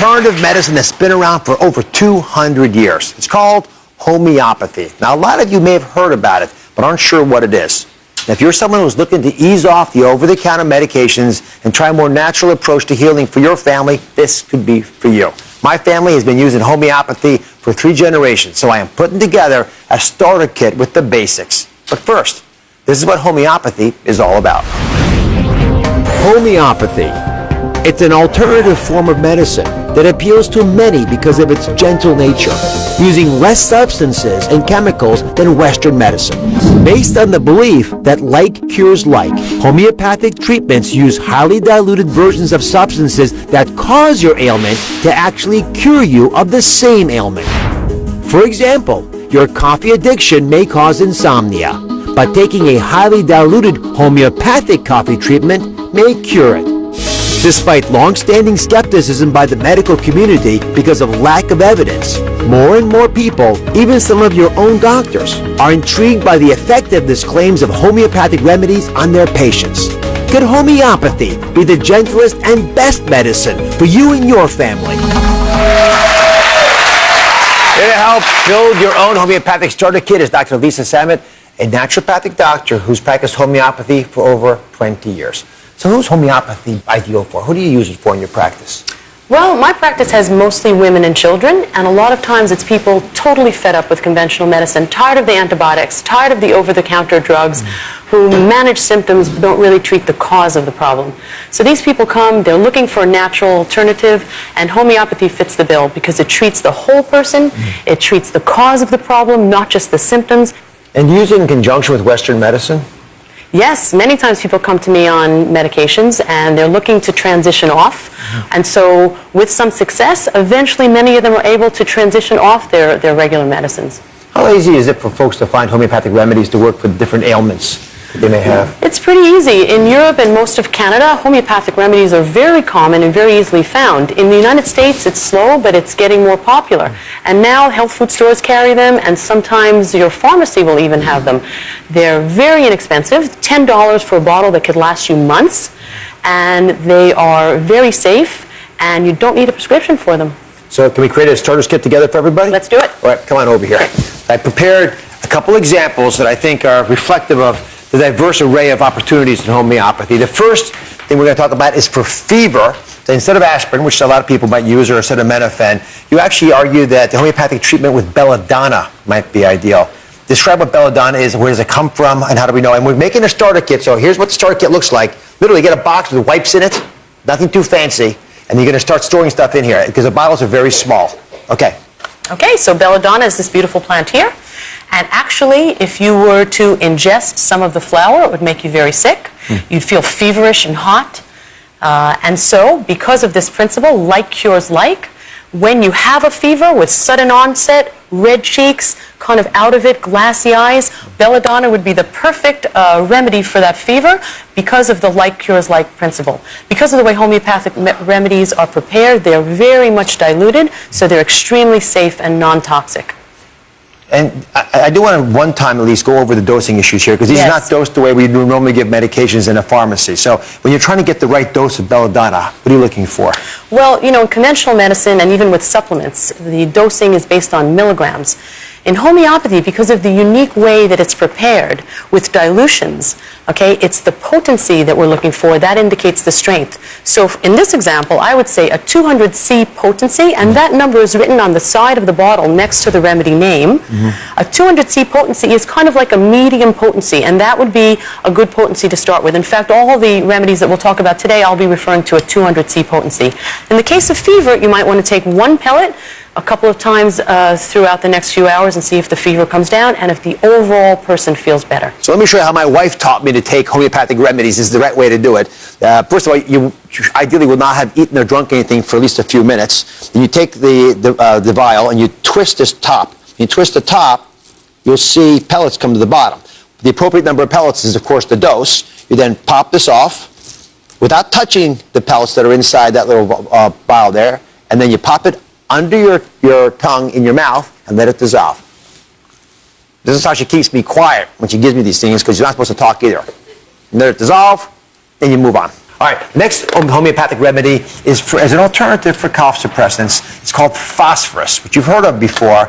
alternative medicine that's been around for over 200 years. It's called homeopathy. Now, a lot of you may have heard about it, but aren't sure what it is. Now, if you're someone who's looking to ease off the over-the-counter medications and try a more natural approach to healing for your family, this could be for you. My family has been using homeopathy for 3 generations, so I am putting together a starter kit with the basics. But first, this is what homeopathy is all about. Homeopathy. It's an alternative form of medicine that appeals to many because of its gentle nature, using less substances and chemicals than Western medicine. Based on the belief that like cures like, homeopathic treatments use highly diluted versions of substances that cause your ailment to actually cure you of the same ailment. For example, your coffee addiction may cause insomnia, but taking a highly diluted homeopathic coffee treatment may cure it. Despite long-standing skepticism by the medical community because of lack of evidence, more and more people, even some of your own doctors, are intrigued by the effectiveness claims of homeopathic remedies on their patients. Could homeopathy be the gentlest and best medicine for you and your family? Here to help build your own homeopathic starter kit is Dr. Lisa Samet, a naturopathic doctor who's practiced homeopathy for over 20 years. So who's homeopathy ideal for? Who do you use it for in your practice? Well, my practice has mostly women and children, and a lot of times it's people totally fed up with conventional medicine, tired of the antibiotics, tired of the over-the-counter drugs, who manage symptoms but don't really treat the cause of the problem. So these people come, they're looking for a natural alternative, and homeopathy fits the bill because it treats the whole person, it treats the cause of the problem, not just the symptoms. And use it in conjunction with Western medicine? Yes, many times people come to me on medications and they're looking to transition off. And so with some success, eventually many of them are able to transition off their regular medicines. How easy is it for folks to find homeopathic remedies to work for different ailments that they may have? It's pretty easy. In Europe and most of Canada, homeopathic remedies are very common and very easily found. In the United States, it's slow, but it's getting more popular. And now health food stores carry them, and sometimes your pharmacy will even have them. They're very inexpensive, $10 for a bottle that could last you months, and they are very safe, and you don't need a prescription for them. So can we create a starter kit together for everybody? Let's do it. All right, come on over here. I prepared a couple examples that I think are reflective of the diverse array of opportunities in homeopathy. The first thing we're going to talk about is for fever. So instead of aspirin, which a lot of people might use, or acetaminophen, you actually argue that the homeopathic treatment with belladonna might be ideal. Describe what belladonna is, where does it come from, and how do we know? And we're making a starter kit, so here's what the starter kit looks like. Literally, get a box with wipes in it, nothing too fancy, and you're going to start storing stuff in here because the bottles are very small. Okay. Okay, so belladonna is this beautiful plant here. And actually, if you were to ingest some of the flower, it would make you very sick. You'd feel feverish and hot. And so, because of this principle, like cures like, when you have a fever with sudden onset, red cheeks, kind of out of it, glassy eyes, belladonna would be the perfect remedy for that fever because of the like cures like principle. Because of the way homeopathic remedies are prepared, they're very much diluted, so they're extremely safe and non-toxic. And I do want to one time at least go over the dosing issues here, because these are not dosed the way we normally give medications in a pharmacy. So when you're trying to get the right dose of belladonna, what are you looking for? Well, you know, in conventional medicine and even with supplements, the dosing is based on milligrams. In homeopathy, because of the unique way that it's prepared with dilutions, okay, it's the potency that we're looking for. That indicates the strength. So in this example, I would say a 200 C potency, and that number is written on the side of the bottle next to the remedy name. A 200 C potency is kind of like a medium potency, and that would be a good potency to start with. In fact, all the remedies that we'll talk about today, I'll be referring to a 200 C potency. In the case of fever, you might want to take one pellet a couple of times throughout the next few hours and see if the fever comes down and if the overall person feels better. So let me show you how my wife taught me to take homeopathic remedies. This is the right way to do it. First of all, you ideally will not have eaten or drunk anything for at least a few minutes. Then you take the vial and you twist this top. When you twist the top, you'll see pellets come to the bottom. The appropriate number of pellets is, of course, the dose. You then pop this off without touching the pellets that are inside that little vial there, and then you pop it under your tongue in your mouth and let it dissolve. This is how she keeps me quiet when she gives me these things, because you're not supposed to talk either. You let it dissolve, then you move on. All right, next homeopathic remedy is as an alternative for cough suppressants. It's called phosphorus, which you've heard of before.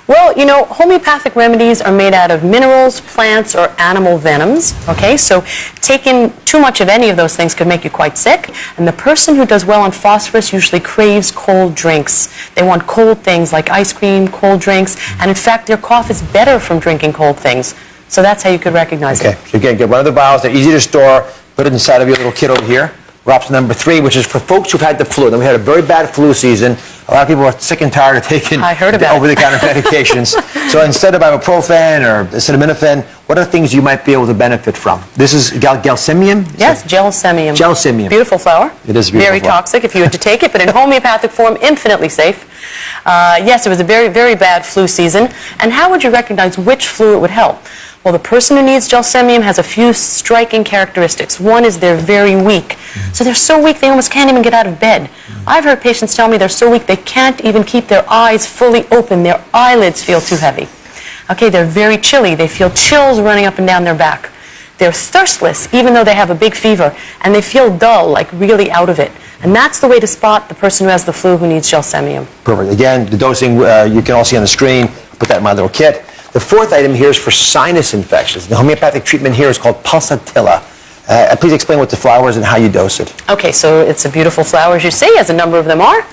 Well, you know, homeopathic remedies are made out of minerals, plants, or animal venoms, okay? So taking too much of any of those things could make you quite sick, and the person who does well on phosphorus usually craves cold drinks. They want cold things like ice cream, cold drinks, and in fact, their cough is better from drinking cold things. So that's how you could recognize it. Okay, so again, get one of the vials. They're easy to store. Put it inside of your little kit over here. We're up to number 3, which is for folks who've had the flu. Then we had a very bad flu season. A lot of people are sick and tired of taking over-the-counter medications. So instead of ibuprofen or acetaminophen, what are things you might be able to benefit from? This is gelsemium? Yes, gelsemium. Gelsemium. Beautiful flower. It is a beautiful Very flower. toxic if you were to take it, but in homeopathic form, infinitely safe. Yes, it was a very, very bad flu season. And how would you recognize which flu it would help? Well, the person who needs gelsemium has a few striking characteristics. One is they're very weak. So they're so weak they almost can't even get out of bed. I've heard patients tell me they're so weak they can't even keep their eyes fully open. Their eyelids feel too heavy. Okay, they're very chilly. They feel chills running up and down their back. They're thirstless, even though they have a big fever, and they feel dull, like really out of it. And that's the way to spot the person who has the flu who needs gelsemium. Perfect. Again, the dosing you can all see on the screen. Put that in my little kit. The 4th item here is for sinus infections. The homeopathic treatment here is called pulsatilla. Please explain what the flower is and how you dose it. Okay, so it's a beautiful flower, as you see, as a number of them are.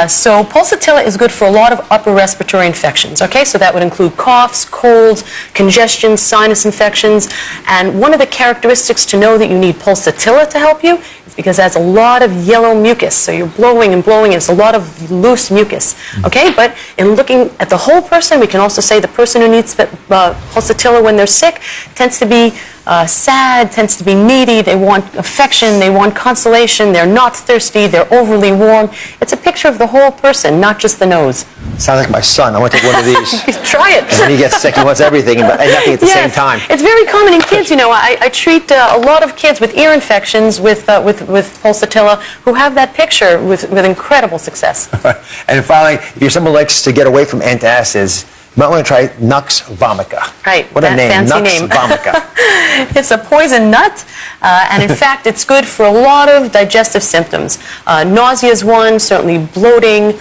So pulsatilla is good for a lot of upper respiratory infections, okay? So that would include coughs, colds, congestion, sinus infections. And one of the characteristics to know that you need pulsatilla to help you is because it has a lot of yellow mucus. So you're blowing and blowing, and it's a lot of loose mucus, okay? But in looking at the whole person, we can also say the person who needs pulsatilla when they're sick tends to be sad, tends to be needy, they want affection, they want consolation, they're not thirsty, they're overly warm. It's a picture of the whole person, not just the nose. Sounds like my son. I want to take one of these. Try it. And when he gets sick, he wants everything and nothing at the same time. It's very common in kids. You know, I treat a lot of kids with ear infections with pulsatilla who have that picture with incredible success. And finally, if you're someone who likes to get away from antacids, you might want to try Nux vomica. Right. What a name. Fancy Nux name. vomica. It's a poison nut, and in fact, it's good for a lot of digestive symptoms. Nausea is one, certainly bloating,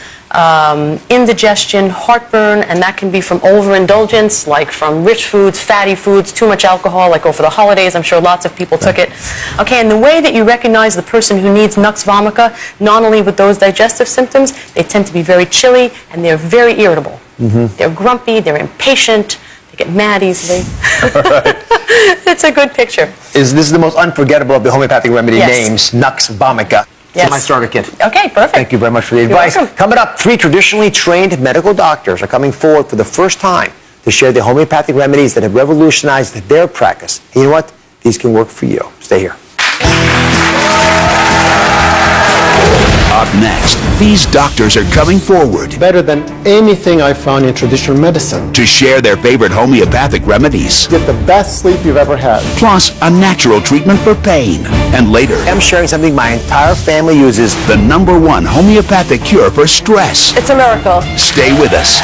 indigestion, heartburn, and that can be from overindulgence, like from rich foods, fatty foods, too much alcohol, like over the holidays. I'm sure lots of people took it. Okay, and the way that you recognize the person who needs Nux vomica, not only with those digestive symptoms, they tend to be very chilly and they're very irritable. They're grumpy, they're impatient, they get mad easily. It's a good picture. This is the most unforgettable of the homeopathic remedy names, Nux vomica. Yes. It's my starter kit. Okay, perfect. Thank you very much for the advice. You're welcome. Coming up, 3 traditionally trained medical doctors are coming forward for the first time to share the homeopathic remedies that have revolutionized their practice. And you know what? These can work for you. Stay here. Up next, these doctors are coming forward Better than anything I found in traditional medicine. to share their favorite homeopathic remedies, Get the best sleep you've ever had. plus a natural treatment for pain. And later, I'm sharing something my entire family uses. the #1 homeopathic cure for stress. It's a miracle. Stay with us.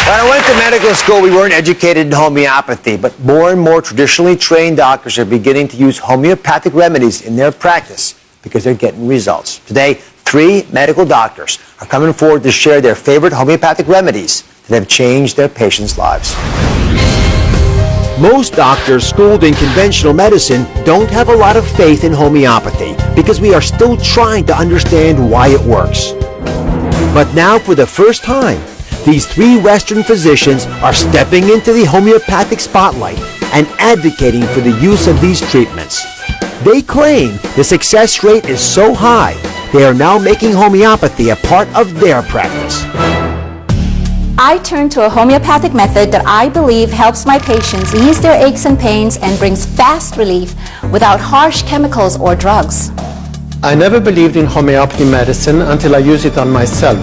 When I went to medical school, we weren't educated in homeopathy, but more and more traditionally trained doctors are beginning to use homeopathic remedies in their practice because they're getting results. Today, 3 medical doctors are coming forward to share their favorite homeopathic remedies that have changed their patients' lives. Most doctors schooled in conventional medicine don't have a lot of faith in homeopathy because we are still trying to understand why it works. But now, for the first time, these 3 Western physicians are stepping into the homeopathic spotlight and advocating for the use of these treatments. They claim the success rate is so high, they are now making homeopathy a part of their practice. I turn to a homeopathic method that I believe helps my patients ease their aches and pains and brings fast relief without harsh chemicals or drugs. I never believed in homeopathy medicine until I used it on myself.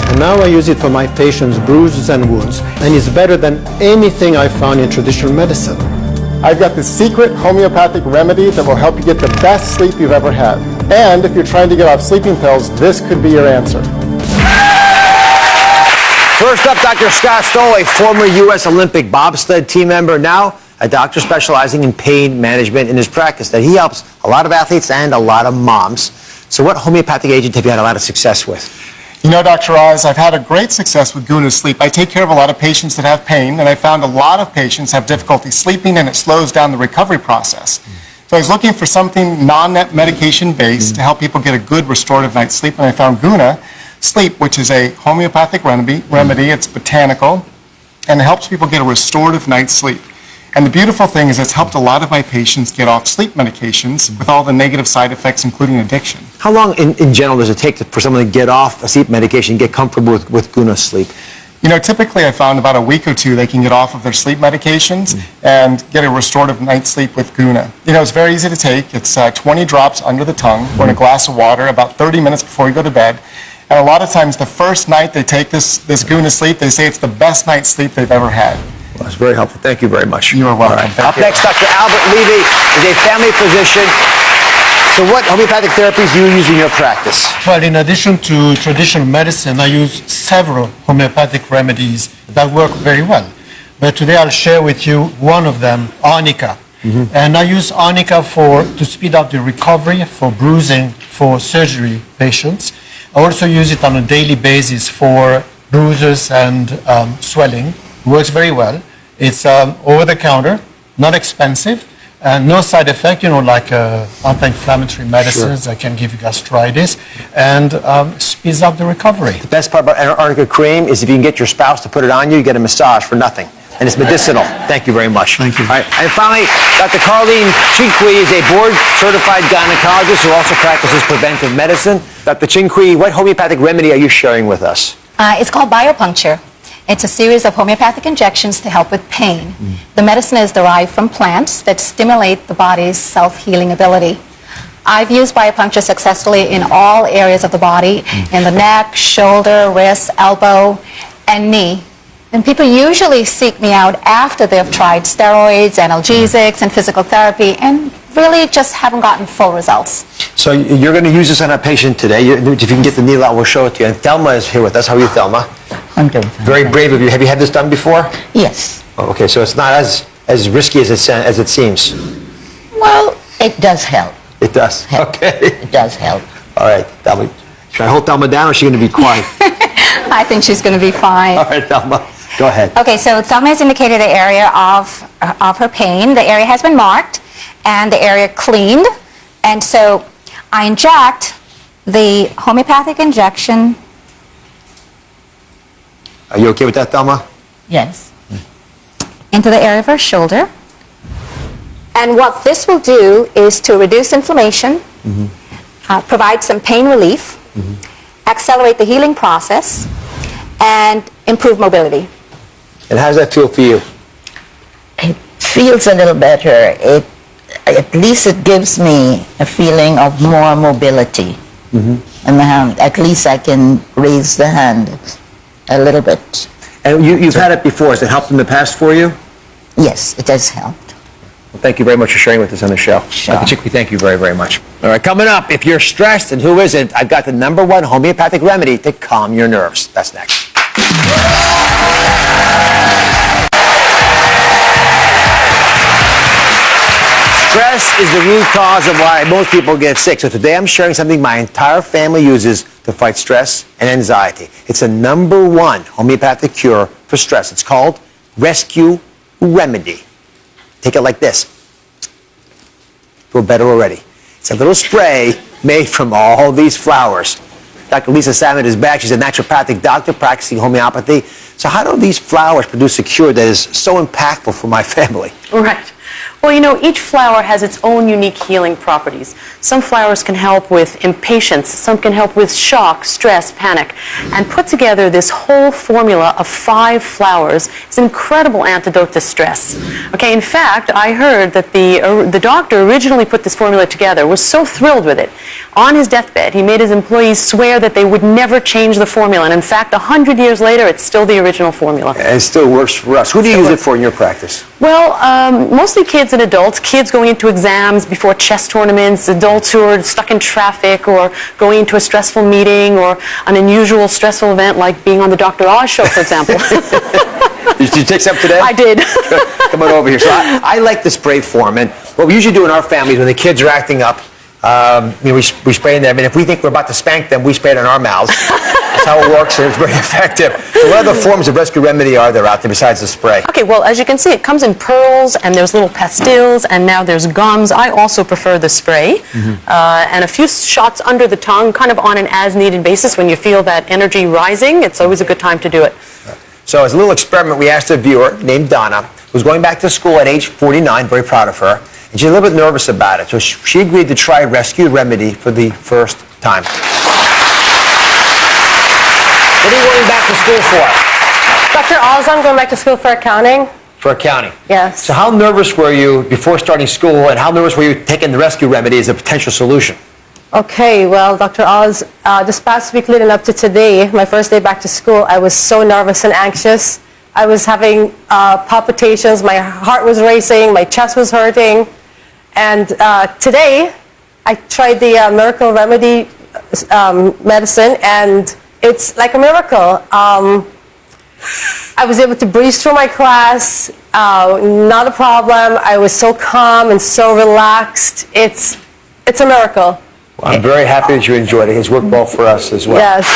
And now I use it for my patients' bruises and wounds, and it's better than anything I found in traditional medicine. I've got the secret homeopathic remedy that will help you get the best sleep you've ever had. And if you're trying to get off sleeping pills, this could be your answer. First up, Dr. Scott Stoll, a former U.S. Olympic bobsled team member, now a doctor specializing in pain management in his practice, that he helps a lot of athletes and a lot of moms. So what homeopathic agent have you had a lot of success with? You know, Dr. Oz, I've had a great success with Guna Sleep. I take care of a lot of patients that have pain, and I found a lot of patients have difficulty sleeping, and it slows down the recovery process. So I was looking for something non-medication based to help people get a good restorative night's sleep, and I found Guna Sleep, which is a homeopathic remedy. It's botanical, and it helps people get a restorative night's sleep. And the beautiful thing is it's helped a lot of my patients get off sleep medications with all the negative side effects, including addiction. How long in general does it take for someone to get off a sleep medication, get comfortable with Guna Sleep? You know, typically I found about a week or two they can get off of their sleep medications and get a restorative night's sleep with Guna. You know, it's very easy to take. It's 20 drops under the tongue or in a glass of water about 30 minutes before you go to bed. And a lot of times the first night they take this Guna Sleep, they say it's the best night's sleep they've ever had. Well, that's very helpful. Thank you very much. You are welcome. Right. Up next, Dr. Albert Levy is a family physician. So what homeopathic therapies do you use in your practice? Well, in addition to traditional medicine, I use several homeopathic remedies that work very well. But today I'll share with you one of them, arnica. And I use arnica to speed up the recovery for bruising for surgery patients. I also use it on a daily basis for bruises and swelling. It works very well. It's over the counter, not expensive, and no side effect, you know, like anti-inflammatory medicines that can give you gastritis, and speeds up the recovery. The best part about arnica cream is if you can get your spouse to put it on you, you get a massage for nothing. And it's medicinal. Thank you very much. Thank you. All right. And finally, Dr. Carlene Chinqui is a board-certified gynecologist who also practices preventive medicine. Dr. Chinqui, what homeopathic remedy are you sharing with us? It's called biopuncture. It's a series of homeopathic injections to help with pain. The medicine is derived from plants that stimulate the body's self-healing ability. I've used biopuncture successfully in all areas of the body, in the neck, shoulder, wrist, elbow, and knee. And people usually seek me out after they've tried steroids, analgesics, and physical therapy, and really just haven't gotten full results. So you're going to use this on our patient today. If you can get the needle out, we'll show it to you. And Thelma is here with us. How are you, Thelma? I'm doing fine. Very brave of you. Have you had this done before? Yes. Oh, okay, so it's not as risky as it seems. Well, it does help. It does? Help. Okay. It does help. All right, Thelma. Should I hold Thelma down or is she going to be quiet? I think she's going to be fine. All right, Thelma. Go ahead. Okay, so Thelma has indicated the area of her pain. The area has been marked and the area cleaned. And so I inject the homeopathic injection. Are you okay with that, Thelma? Yes. Into the area of her shoulder. And what this will do is to reduce inflammation, provide some pain relief, accelerate the healing process, and improve mobility. And how does that feel for you? It feels a little better. At least it gives me a feeling of more mobility. And at least I can raise the hand a little bit. And you've had it before. Has it helped in the past for you? Yes, it has helped. Well, thank you very much for sharing with us on the show. Sure. Dr. Chinqui, thank you very, very much. All right, coming up, if you're stressed, and who isn't, I've got the #1 homeopathic remedy to calm your nerves. That's next. Stress is the root cause of why most people get sick. So today I'm sharing something my entire family uses to fight stress and anxiety. It's a #1 homeopathic cure for stress. It's called Rescue Remedy. Take it like this. Feel better already. It's a little spray made from all these flowers. Dr. Lisa Salmon is back. She's a naturopathic doctor practicing homeopathy. So how do these flowers produce a cure that is so impactful for my family? Right. Well, you know, each flower has its own unique healing properties. Some flowers can help with impatience, some can help with shock, stress, panic. And put together this whole formula of 5 flowers is an incredible antidote to stress. Okay, in fact, I heard that the doctor originally put this formula together, was so thrilled with it. On his deathbed, he made his employees swear that they would never change the formula. And in fact, 100 years later, it's still the original formula. And it still works for us. Who do you use it for in your practice? Well, mostly kids and adults. Kids going into exams before chess tournaments, adults who are stuck in traffic or going into a stressful meeting or an unusual stressful event like being on the Dr. Oz show, for example. Did you take some today? I did. Come on over here. So I like the spray form, and what we usually do in our families when the kids are acting up, we spray in them, and if we think we're about to spank them, we spray it on our mouths. That's how it works, and it's very effective. So what other forms of rescue remedy are there out there besides the spray? Okay, well, as you can see, it comes in pearls, and there's little pastilles, and now there's gums. I also prefer the spray, and a few shots under the tongue, kind of on an as-needed basis. When you feel that energy rising, it's always a good time to do it. So as a little experiment, we asked a viewer named Donna, who's going back to school at age 49, very proud of her, and she's a little bit nervous about it. So she agreed to try rescue remedy for the first time. What are you going back to school for? Dr. Oz, I'm going back to school for accounting. For accounting? Yes. So how nervous were you before starting school, and how nervous were you taking the rescue remedy as a potential solution? Okay, well, Dr. Oz, this past week leading up to today, my first day back to school, I was so nervous and anxious. I was having palpitations, my heart was racing, my chest was hurting. And today, I tried the Miracle Remedy medicine, and it's like a miracle. I was able to breeze through my class, not a problem. I was so calm and so relaxed. It's a miracle. Well, I'm very happy that you enjoyed it. It's worked well for us as well. Yes.